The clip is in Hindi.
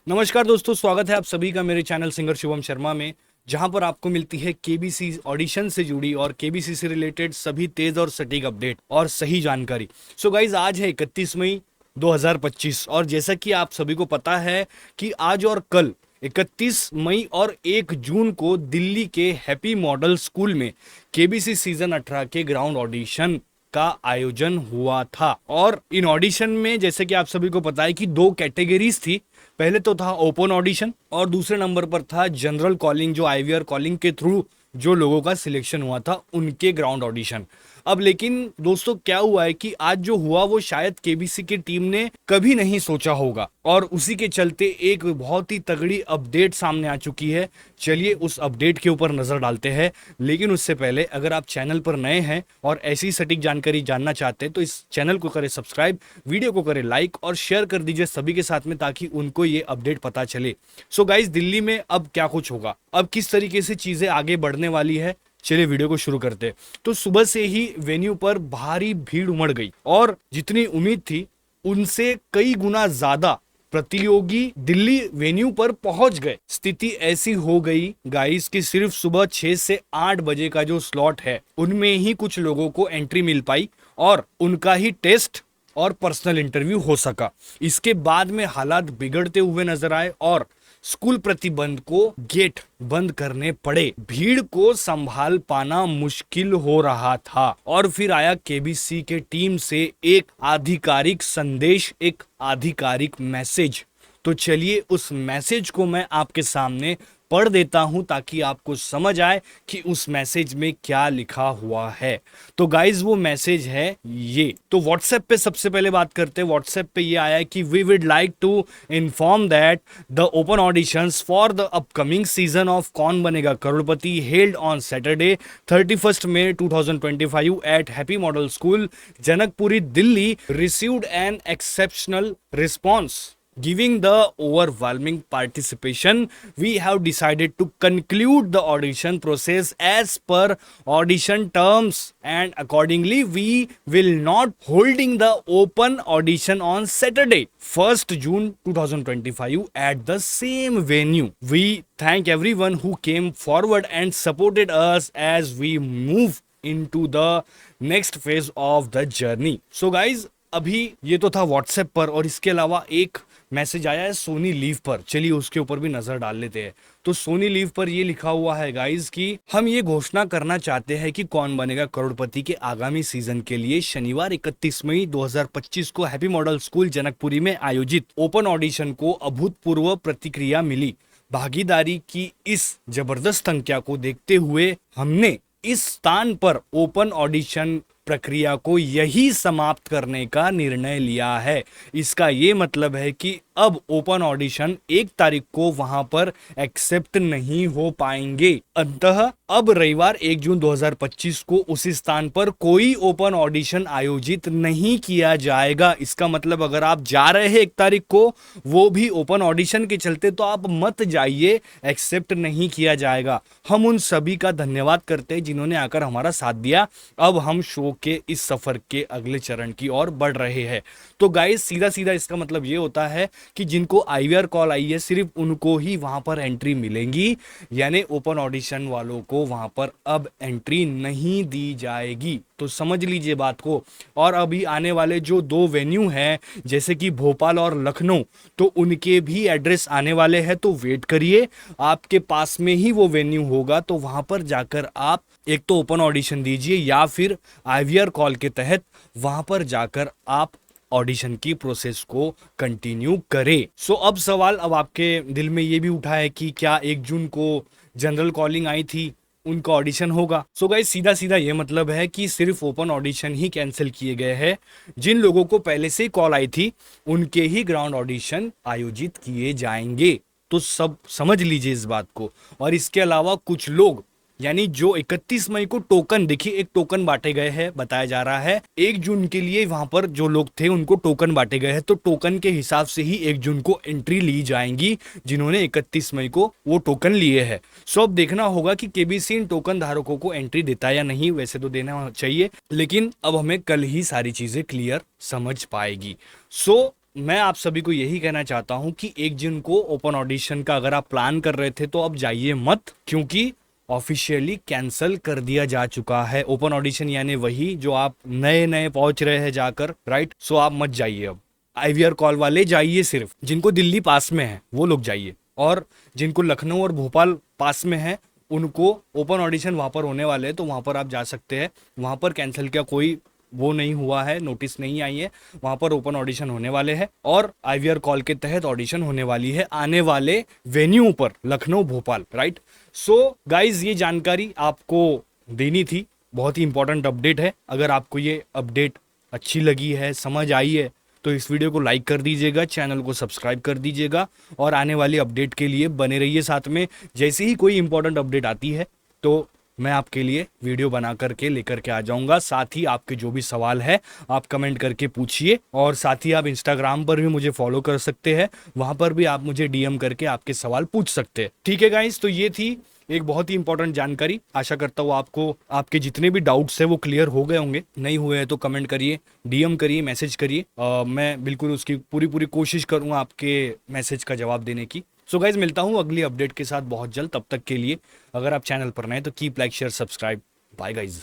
नमस्कार दोस्तों, स्वागत है आप सभी का मेरे चैनल सिंगर शुभम शर्मा में, जहां पर आपको मिलती है केबीसी ऑडिशन से जुड़ी और केबीसी से रिलेटेड सभी तेज और सटीक अपडेट और सही जानकारी। सो गाइज, आज है 31 मई 2025 और जैसा कि आप सभी को पता है कि आज और कल 31 मई और 1 जून को दिल्ली के हैप्पी मॉडल स्कूल में केबीसी सीजन 18 के ग्राउंड ऑडिशन का आयोजन हुआ था। और इन ऑडिशन में जैसे कि आप सभी को पता है कि दो कैटेगरीज थी। पहले तो था ओपन ऑडिशन और दूसरे नंबर पर था जनरल कॉलिंग, जो आईवीआर कॉलिंग के थ्रू जो लोगों का सिलेक्शन हुआ था उनके ग्राउंड ऑडिशन। अब लेकिन दोस्तों क्या हुआ है कि आज जो हुआ वो शायद केबीसी की टीम ने कभी नहीं सोचा होगा और उसी के चलते एक बहुत ही तगड़ी अपडेट सामने आ चुकी है। चलिए उस अपडेट के ऊपर नजर डालते हैं, लेकिन उससे पहले अगर आप चैनल पर नए हैं और ऐसी सटीक जानकारी जानना चाहते हैं तो इस चैनल को करें सब्सक्राइब, वीडियो को करें लाइक और शेयर कर दीजिए सभी के साथ में, ताकि उनको ये अपडेट पता चले। सो गाइस, दिल्ली में अब क्या कुछ होगा, अब किस तरीके से चीजें आगे बढ़ने वाली है, चलिए वीडियो को शुरू करते हैं। तो सुबह से ही वेन्यू पर भारी भीड़ उमड़ गई और जितनी उम्मीद थी उनसे कई गुना ज्यादा प्रतियोगी दिल्ली वेन्यू पर पहुंच गए। स्थिति ऐसी हो गई गाइस कि सिर्फ सुबह 6 से 8 बजे का जो स्लॉट है उनमें ही कुछ लोगों को एंट्री मिल पाई और उनका ही टेस्ट और पर्सनल इंटरव्यू हो सका। इसके बाद में हालात बिगड़ते हुए नजर आए और स्कूल प्रतिबंध को गेट बंद करने पड़े। भीड़ को संभाल पाना मुश्किल हो रहा था और फिर आया केबीसी के टीम से एक आधिकारिक संदेश, एक आधिकारिक मैसेज। तो चलिए उस मैसेज को मैं आपके सामने पढ़ देता हूं ताकि आपको समझ आए कि उस मैसेज में क्या लिखा हुआ है। तो गाइज वो मैसेज है ये। तो व्हाट्सएप पे सबसे पहले बात करते हैं। व्हाट्सएप पे ये आया है कि we would like to inform that the open auditions for the upcoming season of Kaun Banega Crorepati held on Saturday 31 May 2025 at Happy Model School Janakpuri Delhi received an exceptional response. Giving the overwhelming participation, we have decided to conclude the audition process as per audition terms, and accordingly we will not holding the open audition on Saturday 1st June 2025 at the same venue. We thank everyone who came forward and supported us as we move into the next phase of the journey. So guys, अभी ये तो था व्हाट्सएप पर और इसके अलावा एक मैसेज आया है सोनी लीव पर। चलिए उसके ऊपर भी नजर डाल लेते हैं। तो सोनी लीव पर ये लिखा हुआ है गाइस कि हम ये घोषणा करना चाहते हैं कि कौन बनेगा करोड़पति के आगामी सीजन के लिए शनिवार 31 मई 2025 को हैप्पी मॉडल स्कूल जनकपुरी में आयोजित ओपन ऑडिशन को अभूतपूर्व प्रतिक्रिया मिली। भागीदारी की इस जबरदस्त संख्या को देखते हुए हमने इस स्थान पर ओपन ऑडिशन प्रक्रिया को यही समाप्त करने का निर्णय लिया है। इसका ये मतलब है कि अब ओपन ऑडिशन 1 तारीख को वहां पर एक्सेप्ट नहीं हो पाएंगे। अंततः अब रविवार 1 जून 2025 को उसी स्थान पर कोई ओपन ऑडिशन आयोजित नहीं किया जाएगा। इसका मतलब अगर आप जा रहे हैं 1 तारीख को, वो भी ओपन ऑडिशन के चलते, तो आप मत जाइए, एक्सेप्ट नहीं किया जाएगा। हम उन सभी का धन्यवाद करते हैं जिन्होंने आकर हमारा साथ दिया। अब हम शो के इस सफर के अगले चरण की ओर बढ़ रहे हैं। तो गाइस, सीधा सीधा इसका मतलब ये होता है कि जिनको आईवीआर कॉल आई है सिर्फ उनको ही वहां पर एंट्री मिलेंगी, यानी ओपन ऑडिशन वालों को वहां पर अब एंट्री नहीं दी जाएगी। तो समझ लीजिए बात को। और अभी आने वाले जो 2 वेन्यू हैं जैसे कि भोपाल और लखनऊ, तो उनके भी एड्रेस आने वाले हैं। तो वेट करिए, आपके पास में ही वो वेन्यू होगा, तो वहां पर जाकर आप एक तो ओपन ऑडिशन दीजिए या फिर आईवीआर कॉल के तहत वहां पर जाकर आप ऑडिशन की प्रोसेस को कंटिन्यू करें। सो अब सवाल अब आपके दिल में ये भी उठा है कि क्या 1 जून को जनरल कॉलिंग आई थी, उनका ऑडिशन होगा। सो गाइस, सीधा सीधा ये मतलब है कि सिर्फ ओपन ऑडिशन ही कैंसिल किए गए हैं। जिन लोगों को पहले से ही कॉल आई थी उनके ही ग्राउंड ऑडिशन आयोजित किए जाएंगे। तो सब समझ लीजिए इस बात को। और इसके अलावा कुछ लोग, यानी जो 31 मई को टोकन, देखिए एक टोकन बांटे गए हैं, बताया जा रहा है 1 जून के लिए वहां पर जो लोग थे उनको टोकन बांटे गए हैं। तो टोकन के हिसाब से ही 1 जून को एंट्री ली जाएंगी जिन्होंने 31 मई को वो टोकन लिए हैं। सो अब देखना होगा कि केबीसी इन टोकन धारकों को एंट्री देता है या नहीं। वैसे तो देना चाहिए, लेकिन अब हमें कल ही सारी चीजें क्लियर समझ पाएगी। सो मैं आप सभी को यही कहना चाहता हूं कि 1 जून को ओपन ऑडिशन का अगर आप प्लान कर रहे थे तो अब जाइए मत, क्योंकि ऑफिशियली कैंसल कर दिया जा चुका है ओपन ऑडिशन, यानी वही जो आप नए नए पहुंच रहे हैं जाकर, राइट। सो आप मत जाइए अब। आईवीआर कॉल वाले जाइए, सिर्फ जिनको दिल्ली पास में है वो लोग जाइए, और जिनको लखनऊ और भोपाल पास में है उनको ओपन ऑडिशन वहां पर होने वाले हैं, तो वहां पर आप जा सकते हैं। वहां पर कैंसिल का कोई वो नहीं हुआ है, नोटिस नहीं आई है, वहां पर ओपन ऑडिशन होने वाले हैं और आईवीआर कॉल के तहत ऑडिशन होने वाली है आने वाले वेन्यू पर, Lucknow Bhopal, right. So guys, ये जानकारी आपको देनी थी, बहुत ही इंपॉर्टेंट अपडेट है। अगर आपको ये अपडेट अच्छी लगी है, समझ आई है, तो इस वीडियो को लाइक कर दीजिएगा, चैनल को सब्सक्राइब कर दीजिएगा और आने वाली अपडेट के लिए बने रहिए साथ में। जैसे ही कोई इंपॉर्टेंट अपडेट आती है तो मैं आपके लिए वीडियो बना करके लेकर के आ जाऊंगा। साथ ही आपके जो भी सवाल है आप कमेंट करके पूछिए, और साथ ही आप इंस्टाग्राम पर भी मुझे फॉलो कर सकते हैं, वहां पर भी आप मुझे डीएम करके आपके सवाल पूछ सकते हैं। ठीक है गाइस, तो ये थी एक बहुत ही इंपॉर्टेंट जानकारी। आशा करता हूँ आपको आपके जितने भी डाउट्स है वो क्लियर हो गए होंगे। नहीं हुए हैं तो कमेंट करिए, डीएम करिए, मैसेज करिए, मैं बिल्कुल उसकी पूरी पूरी कोशिश करूंगा आपके मैसेज का जवाब देने की। सो गाइज, मिलता हूँ अगली अपडेट के साथ बहुत जल्द। तब तक के लिए अगर आप चैनल पर नए तो keep like share subscribe. Bye guys.